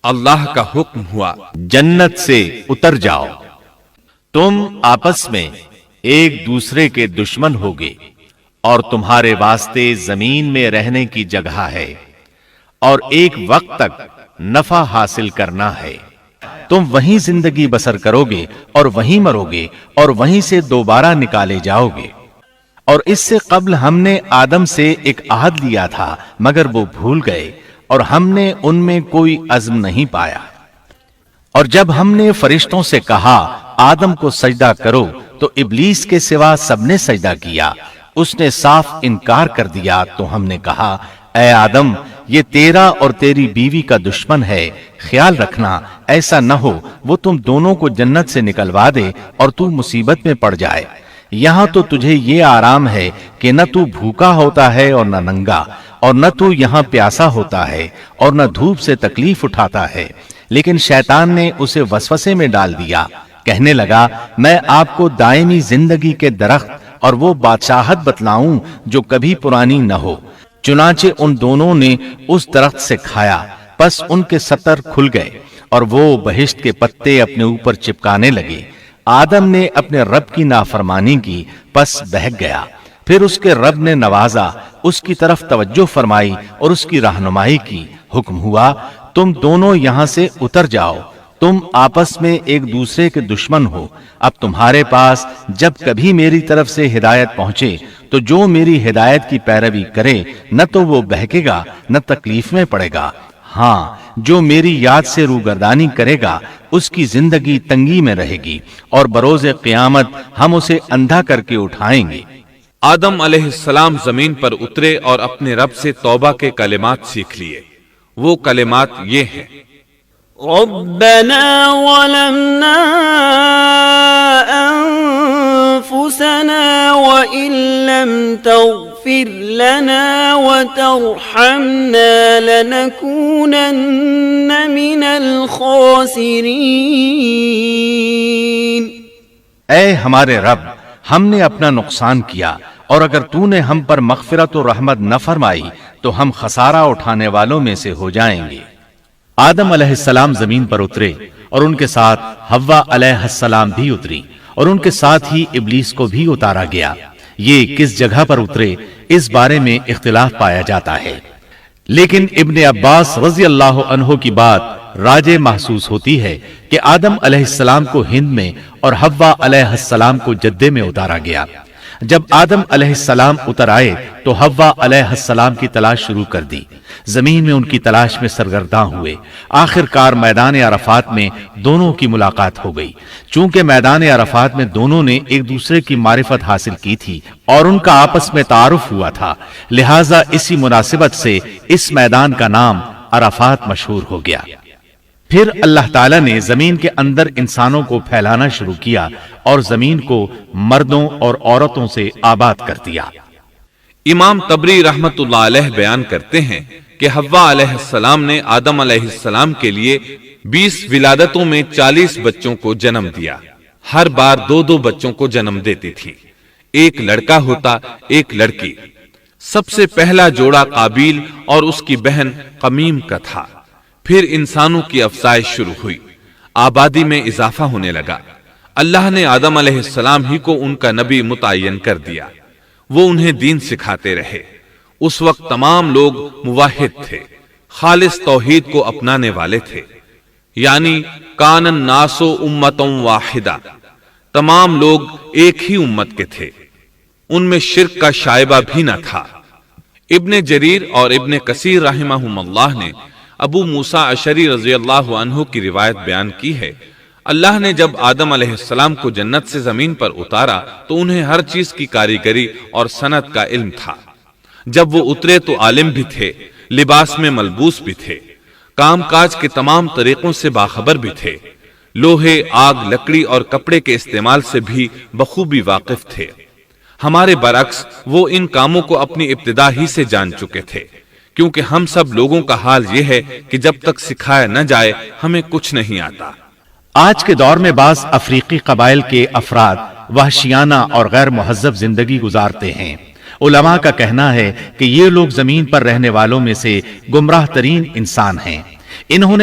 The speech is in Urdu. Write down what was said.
اللہ کا حکم ہوا، جنت سے اتر جاؤ، تم آپس میں ایک دوسرے کے دشمن ہوگے اور تمہارے واسطے زمین میں رہنے کی جگہ ہے اور ایک وقت تک نفع حاصل کرنا ہے۔ تم وہیں زندگی بسر کرو گے اور وہیں مرو گے اور وہیں سے دوبارہ نکالے جاؤ گے۔ اور اس سے قبل ہم نے آدم سے ایک عہد لیا تھا مگر وہ بھول گئے اور ہم نے ان میں کوئی عزم نہیں پایا۔ اور جب ہم نے فرشتوں سے کہا آدم کو سجدہ کرو تو ابلیس کے سوا سب نے سجدہ کیا، اس نے صاف انکار کر دیا۔ تو ہم نے کہا اے آدم، یہ تیرا اور تیری بیوی کا دشمن ہے، خیال رکھنا ایسا نہ ہو وہ تم دونوں کو جنت سے نکلوا دے اور تو مصیبت میں پڑ جائے۔ یہاں تو تجھے یہ آرام ہے کہ نہ تو بھوکا ہوتا ہے اور نہ ننگا، اور نہ تو یہاں پیاسا ہوتا ہے اور نہ دھوپ سے تکلیف اٹھاتا ہے۔ لیکن شیطان نے اسے وسوسے میں ڈال دیا، کہنے لگا میں آپ کو دائمی زندگی کے درخت اور وہ بادشاہت بتلاؤں جو کبھی پرانی نہ ہو۔ چنانچہ ان دونوں نے اس درخت سے کھایا، پس ان کے ستر کھل گئے اور وہ بہشت کے پتے اپنے اوپر چپکانے لگے۔ آدم نے اپنے رب کی نافرمانی کی، پس بہک گیا۔ پھر اس کے رب نے نوازا، اس کی طرف توجہ فرمائی اور اس کی رہنمائی کی۔ حکم ہوا تم دونوں یہاں سے اتر جاؤ، تم آپس میں ایک دوسرے کے دشمن ہو۔ اب تمہارے پاس جب کبھی میری طرف سے ہدایت پہنچے تو جو میری ہدایت کی پیروی کرے نہ تو وہ بہکے گا نہ تکلیف میں پڑے گا، ہاں جو میری یاد سے روگردانی کرے گا اس کی زندگی تنگی میں رہے گی اور بروز قیامت ہم اسے اندھا کر کے اٹھائیں گے۔ آدم علیہ السلام زمین پر اترے اور اپنے رب سے توبہ کے کلمات سیکھ لیے۔ وہ کلمات یہ ہیں: ربنا ظلمنا أنفسنا وإن لم تغفر لنا وترحمنا لنكونن من الخاسرين۔ اے ہمارے رب، ہم نے اپنا نقصان کیا اور اگر تو نے ہم پر مغفرت و رحمت نہ فرمائی تو ہم خسارہ اٹھانے والوں میں سے ہو جائیں گے۔ آدم علیہ السلام زمین پر اترے اور ان کے ساتھ حوا علیہ السلام بھی اتری اور ان کے ساتھ ہی ابلیس کو بھی اتارا گیا۔ یہ کس جگہ پر اترے اس بارے میں اختلاف پایا جاتا ہے، لیکن ابن عباس رضی اللہ عنہ کی بات راجح محسوس ہوتی ہے کہ آدم علیہ السلام کو ہند میں اور حوا علیہ السلام کو جدے میں اتارا گیا۔ جب آدم علیہ السلام اتر آئے تو حوا علیہ السلام کی تلاش شروع کر دی، زمین میں ان کی تلاش میں سرگرداں ہوئے۔ آخر کار میدان عرفات میں دونوں کی ملاقات ہو گئی۔ چونکہ میدان عرفات میں دونوں نے ایک دوسرے کی معرفت حاصل کی تھی اور ان کا آپس میں تعارف ہوا تھا، لہٰذا اسی مناسبت سے اس میدان کا نام عرفات مشہور ہو گیا۔ پھر اللہ تعالیٰ نے زمین کے اندر انسانوں کو پھیلانا شروع کیا اور زمین کو مردوں اور عورتوں سے آباد کر دیا۔ امام طبری رحمت اللہ علیہ بیان کرتے ہیں کہ حوا علیہ السلام نے آدم علیہ السلام کے لیے 20 ولادتوں میں 40 بچوں کو جنم دیا۔ ہر بار 2 بچوں کو جنم دیتی تھی، ایک لڑکا ہوتا ایک لڑکی۔ سب سے پہلا جوڑا قابیل اور اس کی بہن قمیم کا تھا۔ پھر انسانوں کی افزائش شروع ہوئی، آبادی میں اضافہ ہونے لگا۔ اللہ نے آدم علیہ السلام ہی کو ان کا نبی متعین کر دیا، وہ انہیں دین سکھاتے رہے۔ اس وقت تمام لوگ موحد تھے، خالص توحید کو اپنانے والے تھے، یعنی کان الناس امۃ واحدہ، تمام لوگ ایک ہی امت کے تھے، ان میں شرک کا شائبہ بھی نہ تھا۔ ابن جریر اور ابن کثیر رحمہم اللہ نے ابو موسیٰ اشعری رضی اللہ عنہ کی روایت بیان کی ہے، اللہ نے جب آدم علیہ السلام کو جنت سے زمین پر اتارا تو انہیں ہر چیز کی کاریگری اور صنعت کا علم تھا۔ جب وہ اترے تو عالم بھی تھے، لباس میں ملبوس بھی تھے، کام کاج کے تمام طریقوں سے باخبر بھی تھے، لوہے، آگ، لکڑی اور کپڑے کے استعمال سے بھی بخوبی واقف تھے۔ ہمارے برعکس وہ ان کاموں کو اپنی ابتدا ہی سے جان چکے تھے، کیونکہ ہم سب لوگوں کا حال یہ ہے کہ جب تک سکھایا نہ جائے ہمیں کچھ نہیں آتا۔ آج کے دور میں بعض افریقی قبائل کے افراد وحشیانہ اور غیر مہذب زندگی گزارتے ہیں۔ علماء کا کہنا ہے کہ یہ لوگ زمین پر رہنے والوں میں سے گمراہ ترین انسان ہیں۔ انہوں نے